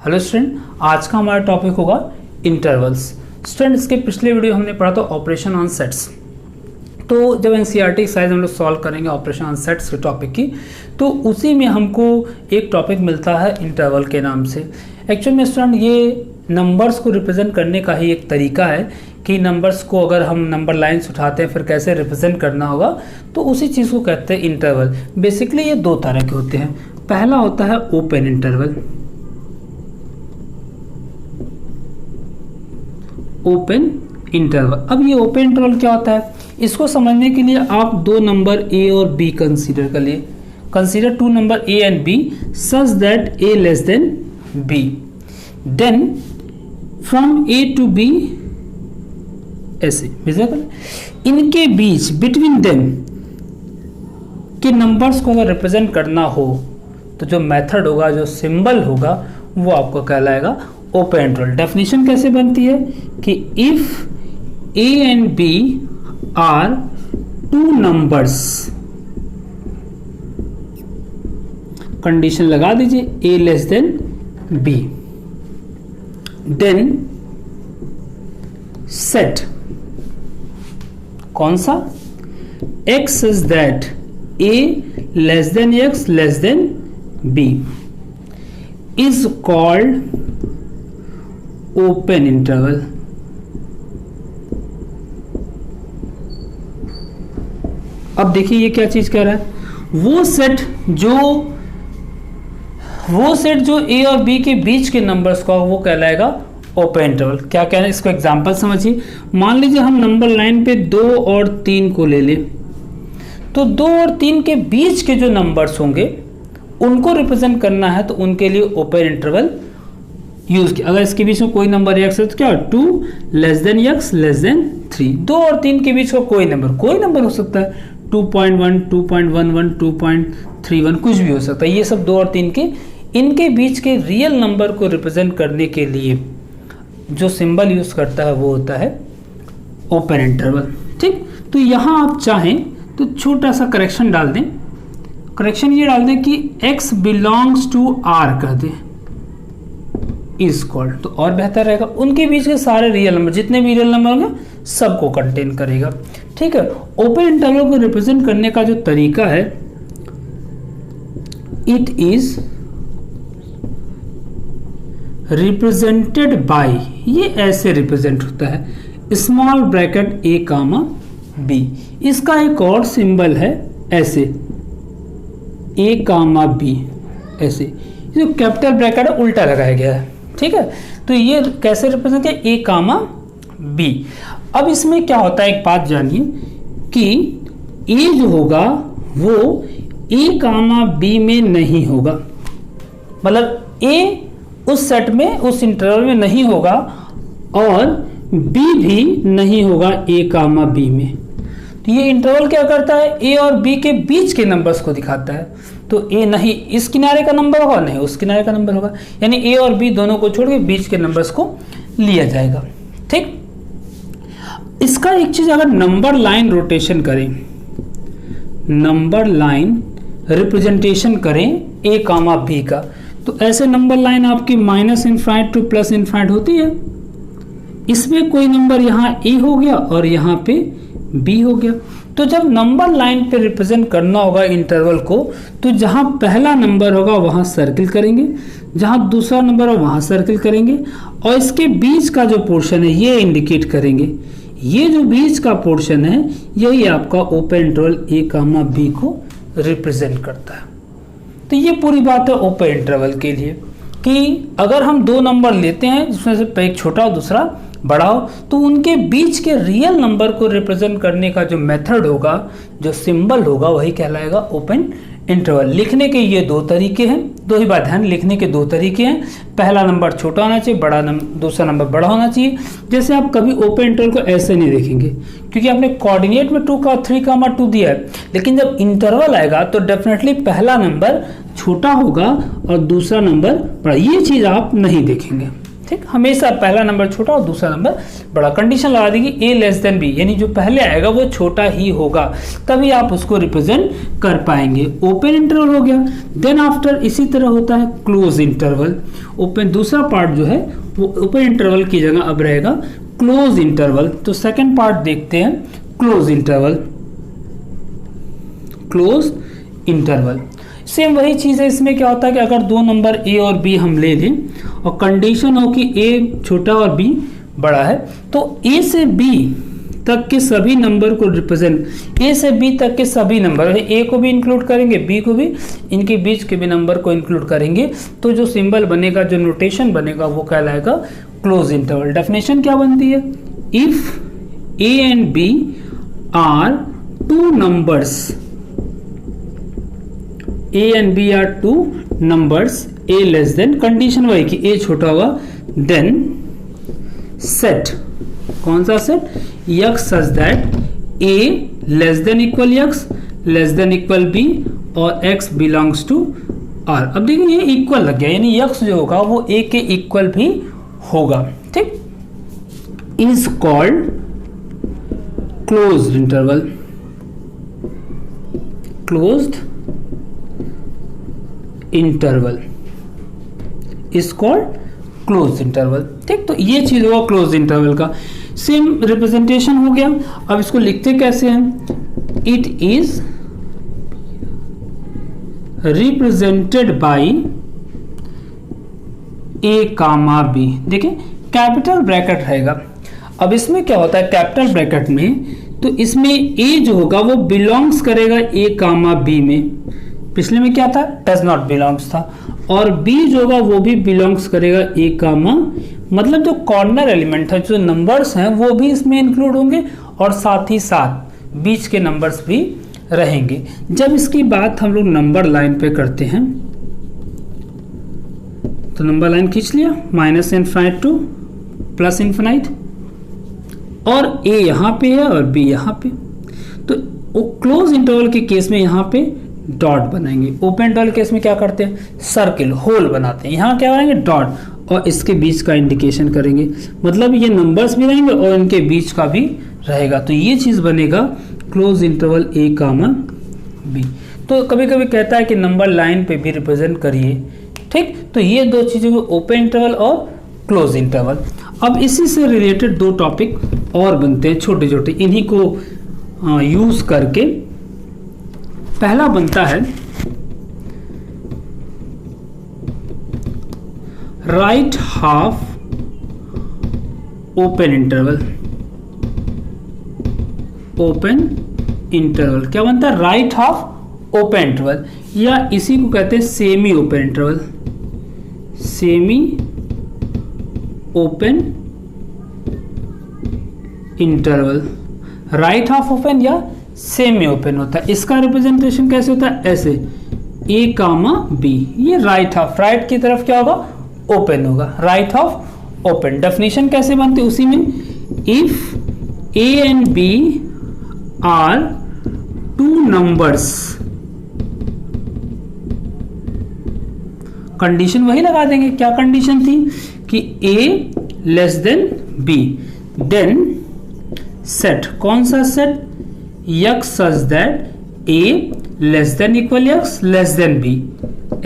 Hello student, आज का हमारा टॉपिक होगा इंटरवल्स। स्टूडेंट, इसके पिछले वीडियो हमने पढ़ा था ऑपरेशन ऑन सेट्स। तो जब एनसीईआरटी एक्सरसाइज हम लोग सॉल्व करेंगे ऑपरेशन ऑन सेट्स के टॉपिक की, तो उसी में हमको एक टॉपिक मिलता है इंटरवल के नाम से। एक्चुअल में स्टूडेंट ये नंबर्स को रिप्रेजेंट करने का ही एक तरीका है कि नंबर्स को अगर हम नंबर लाइन्स उठाते हैं फिर कैसे रिप्रेजेंट करना होगा, तो उसी चीज़ को कहते हैं इंटरवल। बेसिकली ये दो तरह के होते हैं। पहला होता है ओपन इंटरवल। Open interval. अब ये ओपन इंटरवल क्या होता है, इसको समझने के लिए आप दो नंबर ए और बी कंसीडर कर लिए। Consider two number a and b such that a less than B. Then from a to b ऐसे विजिबल, इनके बीच बिटवीन देम के नंबर्स को अगर रिप्रेजेंट करना हो तो जो मेथड होगा, जो सिंबल होगा, वो आपको कहलाएगा ओपन इंटरवल। डेफिनेशन कैसे बनती है कि if A and B are two numbers, condition लगा दीजिए A less than B, then set कौन सा, x is that a less than x less than b is called open interval. अब देखिए ये क्या चीज कह रहा है, वो सेट जो ए और बी के बीच के नंबर्स का वो कहलाएगा ओपन इंटरवल। क्या कहना है, इसको एग्जांपल समझिए। मान लीजिए हम नंबर लाइन पे 2 और 3 को ले लें, तो 2 और 3 के बीच के जो नंबर्स होंगे उनको रिप्रेजेंट करना है, तो उनके लिए ओपन इंटरवल यूज किया। अगर इसके बीच में कोई नंबर x है तो क्या, 2 less than x less then 3। 2 और 3 के बीच का कोई नंबर हो सकता है, 2.1, 2.11, 2.31, कुछ भी हो सकता है। ये सब 2 और 3 के इनके बीच के रियल नंबर को रिप्रेजेंट करने के लिए जो सिंबल यूज करता है वो होता है ओपन इंटरवल। ठीक, तो यहां आप चाहें तो छोटा सा करेक्शन डाल दें। करेक्शन ये डाल दें कि x बिलोंग्स टू r कर दें, इज कॉल्ड, तो और बेहतर रहेगा। उनके बीच के सारे रियल नंबर, जितने भी रियल नंबर होंगे सबको कंटेन करेगा। ठीक है, ओपन इंटरवल को रिप्रेजेंट करने का जो तरीका है, इट इज रिप्रेजेंटेड बाय, ये ऐसे रिप्रेजेंट होता है, स्मॉल ब्रैकेट ए कामा बी। इसका एक और सिंबल है ऐसे, ए कामा बी, ऐसे जो कैपिटल ब्रैकेट है उल्टा लगाया गया है। ठीक है, तो ये कैसे रिप्रेजेंट है, ए कामा बी। अब इसमें क्या होता है, एक बात जानिए कि ए जो होगा वो ए कामा बी में नहीं होगा, मतलब ए उस सेट में, उस इंटरवल में नहीं होगा, और बी भी नहीं होगा ए कामा बी में। तो ये इंटरवल क्या करता है, ए और बी के बीच के नंबर्स को दिखाता है। तो ए नहीं इस किनारे का नंबर होगा, नहीं उस किनारे का नंबर होगा, यानी ए और बी दोनों को छोड़ के बीच के नंबर्स को लिया जाएगा। ठीक, इसका एक चीज, अगर नंबर लाइन रोटेशन करें, नंबर लाइन रिप्रेजेंटेशन करें ए कामा बी का, तो ऐसे नंबर लाइन आपकी minus infinite two plus infinite होती है। इसमें कोई नंबर यहाँ ए हो गया और यहाँ पे बी हो गया। तो जब नंबर लाइन पे रिप्रेजेंट करना होगा इंटरवल को, तो जहाँ पहला नंबर होगा वहाँ सर्किल करेंगे, जहाँ दूसरा नंबर हो वहाँ सर्किल करेंगे, और इसके बीच का जो पोर्शन है ये इंडिकेट करेंगे। ये जो बीच का पोर्शन है यही आपका ओपन इंटरवल ए कामा बी को रिप्रेजेंट करता है। तो ये पूरी बात है ओपन इंटरवल के लिए कि अगर हम दो नंबर लेते हैं जिसमें से एक छोटा और दूसरा बड़ा हो, तो उनके बीच के रियल नंबर को रिप्रेजेंट करने का जो मेथड होगा, जो सिंबल होगा, वही कहलाएगा ओपन इंटरवल। लिखने के ये दो तरीके हैं, दो ही बात ध्यान, लिखने के दो तरीके हैं। पहला नंबर छोटा होना चाहिए, दूसरा नंबर बड़ा होना चाहिए। जैसे आप कभी ओपन इंटरवल को ऐसे नहीं देखेंगे क्योंकि आपने कोऑर्डिनेट में 2 का 3,2 दिया है, लेकिन जब इंटरवल आएगा तो डेफिनेटली पहला नंबर छोटा होगा और दूसरा नंबर बड़ा। ये चीज आप नहीं देखेंगे। ठीक, हमेशा पहला नंबर छोटा और दूसरा नंबर बड़ा। कंडीशन लगा देगी a लेस देन b, यानी जो पहले आएगा वो छोटा ही होगा, तभी आप उसको रिप्रेजेंट कर पाएंगे। ओपन इंटरवल हो गया। देन आफ्टर इसी तरह होता है क्लोज इंटरवल। ओपन दूसरा पार्ट जो है वो ओपन इंटरवल की जगह अब रहेगा क्लोज इंटरवल। तो सेकंड पार्ट देखते हैं close interval. Close interval same वही चीज है। इसमें क्या होता है कि अगर दो नंबर a और b हम ले लें और कंडीशन हो कि a छोटा और b बड़ा है, तो a से b तक के सभी नंबर को रिप्रेजेंट, a से b तक के सभी नंबर, a को भी इंक्लूड करेंगे, b को भी, इनके बीच के भी नंबर को इंक्लूड करेंगे, तो जो सिंबल बनेगा, जो नोटेशन बनेगा वो कहलाएगा क्लोज इंटरवल। डेफिनेशन क्या बनती है? If a and b are two numbers, a and b are two numbers, a less than, condition वही कि a छोटा होगा, then set, कौन सा set? x such that a less than equal x less than equal b और x belongs to r। अब देखिए ये इक्वल लग गया, यानी x जो होगा वो a के इक्वल भी होगा, ठीक। is called closed interval, closed interval is called close interval, ठीक। तो ये चीज हुआ क्लोज इंटरवल का। सेम रिप्रेजेंटेशन हो गया। अब इसको लिखते कैसे हैं? It is represented by a comma b. देखिए कैपिटल ब्रैकेट रहेगा। अब इसमें क्या होता है कैपिटल ब्रैकेट में, तो इसमें ए जो होगा वो बिलोंग्स करेगा ए कामा बी में। पिछले में क्या था? डज नॉट बिलोंग्स था। और b जो होगा वो भी बिलोंग्स करेगा a कामा, मतलब जो कॉर्नर एलिमेंट है, जो नंबर्स हैं वो भी इसमें इंक्लूड होंगे और साथ ही साथ बीच के नंबर्स भी रहेंगे। जब इसकी बात हम लोग नंबर लाइन पे करते हैं, तो नंबर लाइन खींच लिया, minus infinite two plus infinite, और a यहाँ पे है और b यहाँ पे। तो वो क्लोज इंटरवल के केस में यहाँ पे डॉट बनाएंगे। ओपन इंटरवल केस में क्या करते हैं? सर्किल, होल बनाते हैं। यहाँ क्या बनाएंगे? डॉट, और इसके बीच का इंडिकेशन करेंगे, मतलब ये नंबर्स भी रहेंगे और इनके बीच का भी रहेगा। तो ये चीज बनेगा क्लोज इंटरवल ए कामा बी। तो कभी कभी कहता है कि नंबर लाइन पे भी रिप्रेजेंट करिए, ठीक। तो ये दो चीजें, ओपन इंटरवल और क्लोज इंटरवल। अब इसी से रिलेटेड दो टॉपिक और बनते हैं छोटे छोटे, इन्हीं को यूज करके। पहला बनता है right half open interval. Open interval क्या बनता है? राइट हाफ ओपन इंटरवल, या इसी को कहते हैं semi open interval. Semi open interval, right half open या सेमी ओपन होता है। इसका रिप्रेजेंटेशन कैसे होता है? ऐसे ए कामा बी, ये राइट हाफ, राइट की तरफ क्या होगा? ओपन होगा, राइट हाफ ओपन। डेफिनेशन कैसे बनती है उसी में? If A and B are two numbers, condition वही लगा देंगे। क्या कंडीशन थी? कि A less than B, then set, कौन सा set? x such that a less than equal x less than b,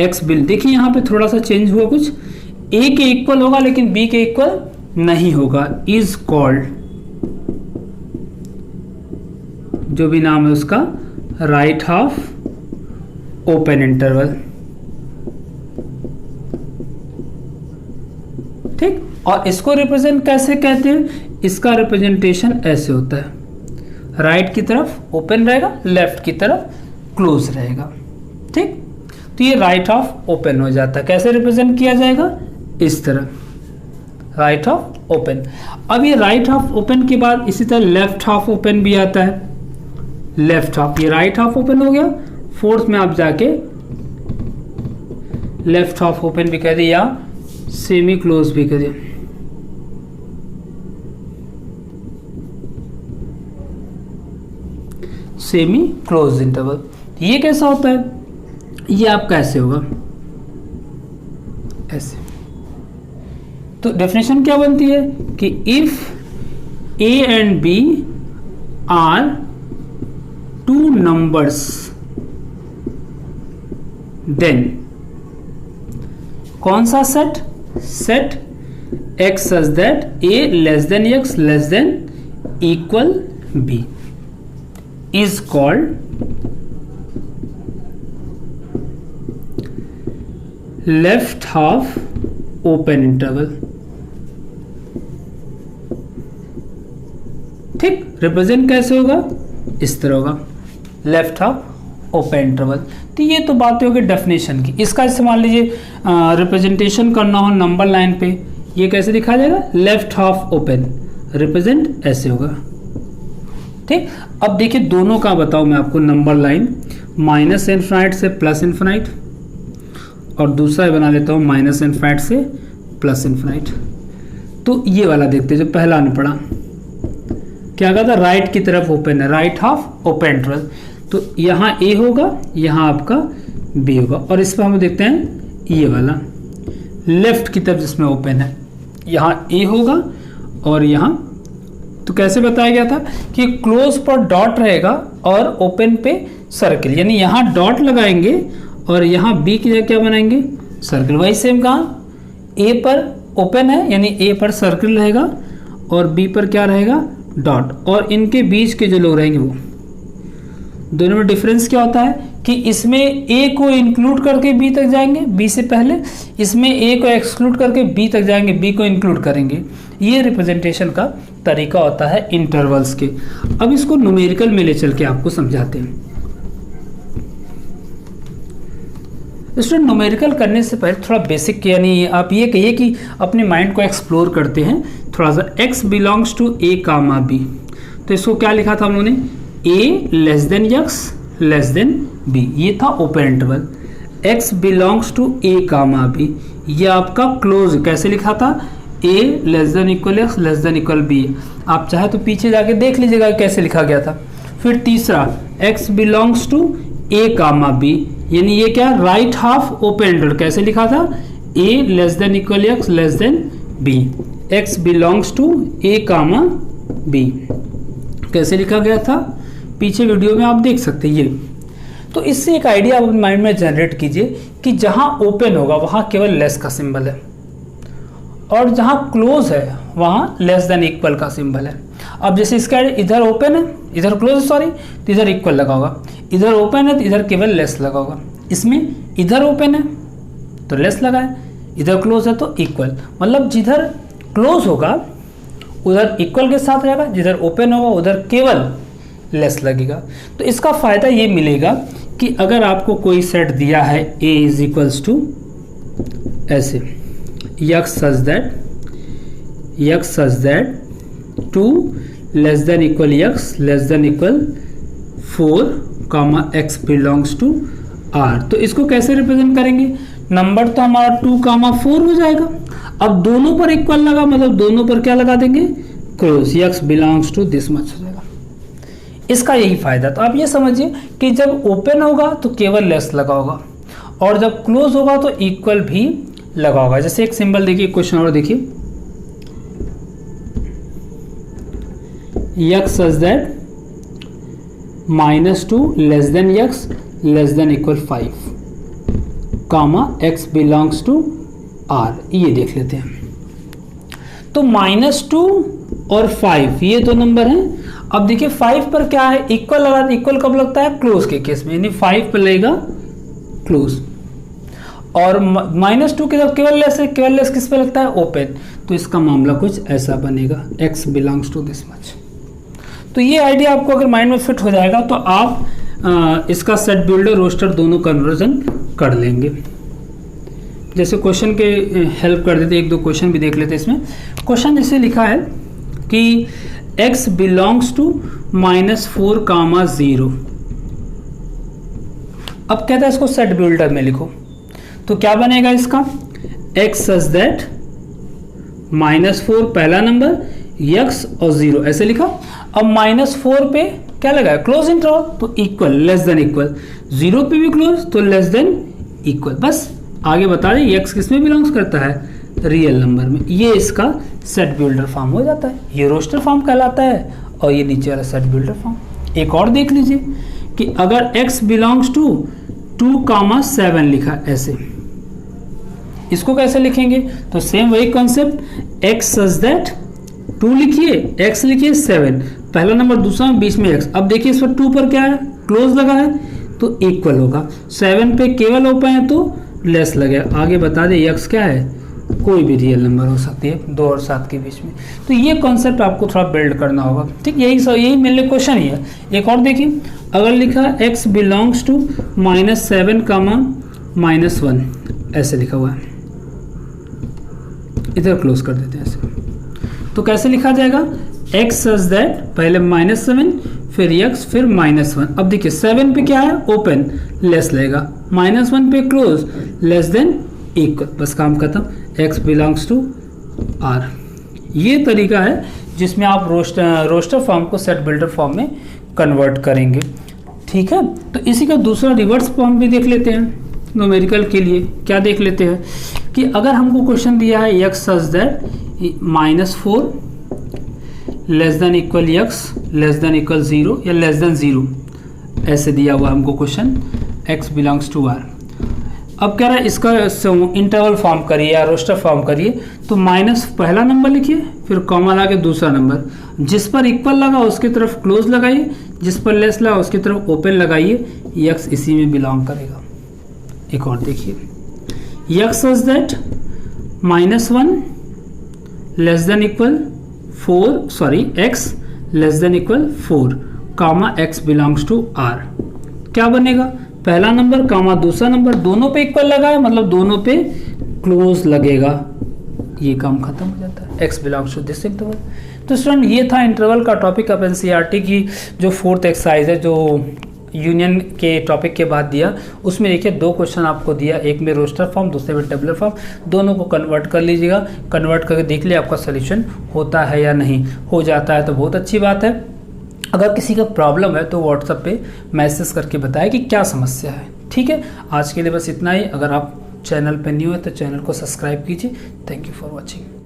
x bill. देखिए यहाँ पे थोड़ा सा चेंज हुआ, कुछ a के इक्वल होगा लेकिन b के इक्वल नहीं होगा। इज कॉल्ड, जो भी नाम है उसका, राइट हाफ ओपन इंटरवल, ठीक। और इसको रिप्रेजेंट कैसे कहते हैं? इसका रिप्रेजेंटेशन ऐसे होता है, राइट की तरफ ओपन रहेगा, लेफ्ट की तरफ क्लोज रहेगा, ठीक। तो ये राइट हाफ ओपन हो जाता है। कैसे रिप्रेजेंट किया जाएगा? इस तरह, राइट हाफ ओपन। अब ये राइट हाफ ओपन के बाद इसी तरह लेफ्ट हाफ ओपन भी आता है। लेफ्ट हाफ, ये राइट हाफ ओपन हो गया, फोर्थ में आप जाके लेफ्ट हाफ ओपन भी कह दिए या सेमी क्लोज भी कह दिए। Semi close interval. ये कैसा होता है? ये आपका ऐसे होगा, ऐसे, तो डेफिनेशन क्या बनती है कि if A and B are two numbers then कौन सा set? Set x such that a less than x less than equal b is called left half open interval. ठीक, रिप्रेजेंट कैसे होगा? इस तरह होगा, लेफ्ट हाफ ओपन इंटरवल। तो ये तो बातें होगी डेफिनेशन की। इसका इस्तेमाल लीजिए रिप्रेजेंटेशन करना हो नंबर लाइन पे, ये कैसे दिखाया जाएगा? लेफ्ट हाफ ओपन, रिप्रेजेंट ऐसे होगा। ठीक, अब देखिए दोनों का बताऊं मैं आपको, नंबर लाइन माइनस इनफाइनाइट से प्लस इनफाइनाइट, और दूसरा बना लेता हूं माइनस इनफाइनाइट से प्लस इनफाइनाइट। तो ये वाला देखते हैं, जो पहला हमने पढ़ा क्या कहा था? राइट की तरफ ओपन है, राइट हाफ ओपन इंटरवल। तो यहाँ ए होगा, यहाँ आपका बी होगा, और इस पर हम देखते हैं ये वाला लेफ्ट की तरफ जिसमें ओपन है, यहाँ ए होगा और यहाँ। तो कैसे बताया गया था कि क्लोज पर डॉट रहेगा और ओपन पे सर्किल, यानी यहाँ डॉट लगाएंगे और यहाँ बी की जगह क्या बनाएंगे? सर्किल। वही सेम कहाँ? ए पर ओपन है यानी ए पर सर्किल रहेगा और बी पर क्या रहेगा? डॉट। और इनके बीच के जो लोग रहेंगे वो दोनों में डिफरेंस क्या होता है कि इसमें ए को इंक्लूड करके बी तक जाएंगे, बी से पहले, इसमें ए को एक्सक्लूड करके बी तक जाएंगे, बी को इंक्लूड करेंगे। ये रिप्रेजेंटेशन का तरीका होता है इंटरवल्स के। अब इसको न्यूमेरिकल में ले चल के आपको समझाते हैं। स्टूडेंट, न्यूमेरिकल करने से पहले थोड़ा बेसिक, यानी आप ये कहिए कि अपने माइंड को एक्सप्लोर करते हैं थोड़ा सा। x belongs to a comma b, तो इसको क्या लिखा था हम लोगों ने? a less than x less than b, ये था open interval. x belongs to a comma b, ये आपका क्लोज, कैसे लिखा था? a less than equal x less than equal b। आप चाहे तो पीछे जाके देख लीजिएगा कैसे लिखा गया था। फिर तीसरा x belongs to a comma b, यानी ये क्या? राइट हाफ ओपन इंटरवल, कैसे लिखा था? a less than equal x less than b। x belongs to a comma b कैसे लिखा गया था? पीछे वीडियो में आप देख सकते हैं ये। तो इससे एक आइडिया आप माइंड में जनरेट कीजिए कि जहां ओपन होगा वहां केवल लेस का सिंबल है, और जहां क्लोज है वहां लेस देन इक्वल का सिंबल है। अब जैसे इसका इधर ओपन है, इधर क्लोज है, सॉरी, तो इधर इक्वल लगा होगा, इधर ओपन है तो इधर केवल लेस लगा होगा। इसमें इधर ओपन है तो लेस लगा है, इधर क्लोज है तो इक्वल। मतलब जिधर क्लोज होगा उधर इक्वल के साथ रहेगा, जिधर ओपन होगा उधर केवल लेस लगेगा। तो इसका फायदा ये मिलेगा कि अगर आपको कोई सेट दिया है a इज इक्वल्स टू ऐसे x such that 2 less than equal x less than equal 4 comma x belongs to r, तो इसको कैसे रिप्रेजेंट करेंगे? नंबर तो हमारा 2 कामा 4 हो जाएगा। अब दोनों पर इक्वल लगा, मतलब दोनों पर क्या लगा देंगे? Close, x belongs to this much हो जाएगा। इसका यही फायदा। तो आप ये समझिए कि जब ओपन होगा तो केवल लेस लगा होगा, और जब क्लोज होगा तो इक्वल भी लगा होगा। जैसे एक सिंबल देखिए, क्वेश्चन और देखिए, x such that -2 less than x less than equal 5 comma x belongs to r, ये देख लेते हैं। तो -2 और 5 ये दो नंबर हैं। अब देखिए 5 पर क्या है? इक्वल लगा, इक्वल कब लगता है? क्लोज के केस में, यानी 5 पर लगेगा क्लोज, और -2 के जब केवल लेस है, केवल लेस किस पे लगता है? ओपन। तो इसका मामला कुछ ऐसा बनेगा, x belongs to this much. तो ये आइडिया आपको अगर माइंड में फिट हो जाएगा तो आप इसका सेट बिल्डर रोस्टर दोनों कन्वर्जन कर लेंगे। जैसे क्वेश्चन के हेल्प कर देते, एक दो क्वेश्चन भी देख लेते। इसमें क्वेश्चन जैसे लिखा है कि x बिलोंग्स टू -4 कामा 0। अब कहता है इसको सेट बिल्डर में लिखो, तो क्या बनेगा इसका? x सच दैट -4 पहला नंबर, x और 0 ऐसे लिखा। अब -4 पे क्या लगा है? क्लोज इंटरवल, तो इक्वल लेस देन इक्वल, 0 पे भी क्लोज तो लेस देन इक्वल। बस आगे बता दें x किस में बिलोंग्स करता है? रियल नंबर में। ये इसका सेट बिल्डर फॉर्म हो जाता है, ये रोस्टर फॉर्म कहलाता है और ये नीचे वाला सेट बिल्डर फॉर्म। एक और देख लीजिए कि अगर x बिलोंग्स टू 2,7 लिखा ऐसे, इसको कैसे लिखेंगे? तो सेम वही कॉन्सेप्ट, x सच दैट 2 लिखिए, x लिखिए 7, पहला नंबर दूसरा बीच में x। अब देखिए इस पर 2 पर क्या है, क्लोज लगा है तो इक्वल होगा, 7 पे केवल ओपन है तो लेस लगेगा। आगे बता दे x क्या है, कोई भी रियल नंबर हो सकती है 2 और 7 के बीच में। तो ये कॉन्सेप्ट आपको थोड़ा बिल्ड करना होगा, ठीक। यही मेरे लिए क्वेश्चन ही है। एक और देखिए, अगर लिखा x बिलोंग्स टू -7, -1 ऐसे लिखा हुआ है, इधर क्लोज कर देते हैं ऐसे, तो कैसे लिखा जाएगा? x सच दैट पहले -7 फिर x फिर -1। अब देखिए 7 पे क्या है, ओपन, लेस लगेगा, -1 पे क्लोज, लेस देन इक्वल, बस काम खत्म, x बिलोंग्स टू r। ये तरीका है जिसमें आप रोस्टर फॉर्म को सेट बिल्डर फॉर्म में कन्वर्ट करेंगे, ठीक है। तो इसी का दूसरा रिवर्स फॉर्म भी देख लेते हैं न्यूमेरिकल के लिए। क्या देख लेते हैं कि अगर हमको क्वेश्चन दिया है x such that -4 less than equal x less than equal 0 या लेस देन 0, ऐसे दिया हुआ हमको question, x belongs to r। अब कह रहा है इसका इंटरवल फॉर्म करिए या रोस्टर फॉर्म करिए, तो माइनस पहला नंबर लिखिए, फिर कॉमा लगा के दूसरा नंबर, जिस पर इक्वल लगा उसकी तरफ क्लोज लगाइए, जिस पर लेस लगा उसकी तरफ ओपन लगाइए, x इसी में बिलोंग करेगा। एक और देखिए, x such that -1 less than equal 4, sorry x less than equal 4 comma x belongs to r। क्या बनेगा? पहला नंबर कामा दूसरा नंबर, दोनों पे इक्वल लगा है मतलब दोनों पे क्लोज लगेगा, ये काम खत्म हो जाता है, x belongs to this interval. तो स्टूडेंट ये था इंटरवल का टॉपिक अब एनसीईआरटी की जो 4th एक्सरसाइज है, जो यूनियन के टॉपिक के बाद दिया, उसमें देखिए 2 क्वेश्चन आपको दिया, एक में रोस्टर फॉर्म दूसरे में टेबुलर फॉर्म, दोनों को कन्वर्ट कर लीजिएगा। कन्वर्ट करके देख लिया आपका सोल्यूशन होता है या नहीं, हो जाता है तो बहुत अच्छी बात है। अगर किसी का प्रॉब्लम है तो व्हाट्सएप पे मैसेज करके बताएं कि क्या समस्या है, ठीक है। आज के लिए बस इतना ही। अगर आप चैनल पे न्यू है तो चैनल को सब्सक्राइब कीजिए। Thank you for watching.